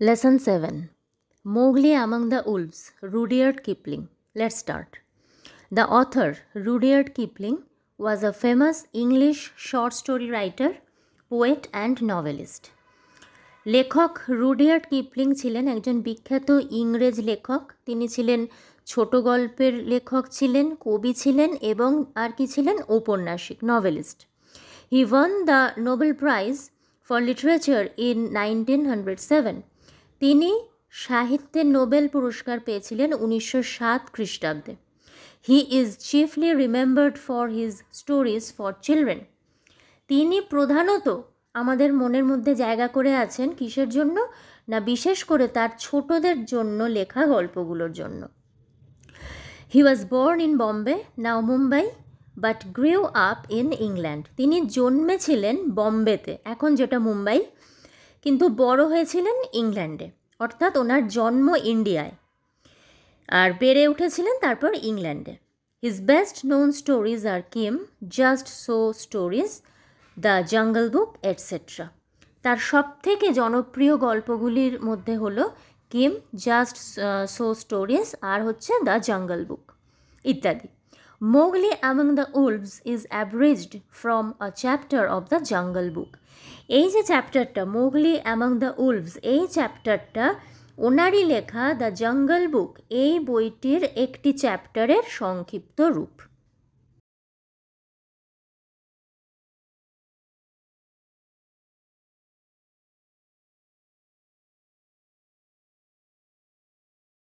Lesson 7. Mowgli Among the Wolves, Rudyard Kipling. Let's start. The author, Rudyard Kipling, was a famous English short story writer, poet and novelist. লেখক Rudyard Kipling ছিলেন একজন বিখ্যাত ইংরেজ লেখক। তিনি ছিলেন ছোট গল্পের লেখক ছিলেন, কবি ছিলেন এবং আর কি ছিলেন, ঔপন্যাসিক, novelist. He won the Nobel prize for literature in 1907। তিনি সাহিত্যে নোবেল পুরস্কার পেয়েছিলেন 1907 খ্রিস্টাব্দে। He is chiefly remembered for his stories for children. তিনি প্রধানত আমাদের মনের মধ্যে জায়গা করে আছেন কিসের জন্য না, বিশেষ করে তার ছোটদের জন্য লেখা গল্পগুলোর জন্য। He was born in Bombay, now Mumbai, but grew up in England. তিনি জন্মেছিলেন বম্বেতে, এখন যেটা মুম্বাই, কিন্তু বড় হয়েছিলেন ইংল্যান্ডে, অর্থাৎ ওনার জন্ম ইন্ডিয়ায়, আর বেড়ে উঠেছিলেন তারপর ইংল্যান্ডে। His best known stories are Kim, just so stories, the jungle book etcetera. তার সবথেকে জনপ্রিয় গল্পগুলির মধ্যে হলো কিম, জাস্ট সো স্টোরিজ আর হচ্ছে দ্য জঙ্গল বুক ইত্যাদি। Mowgli among the wolves is abridged from a chapter of the jungle book. এই যে চ্যাপ্টারটা মোগলি অ্যামং দ্য উলভস, এই চ্যাপ্টারটা ওনারই লেখা দ্য জঙ্গল বুক এই বইটির একটি চ্যাপ্টারের সংক্ষিপ্ত রূপ।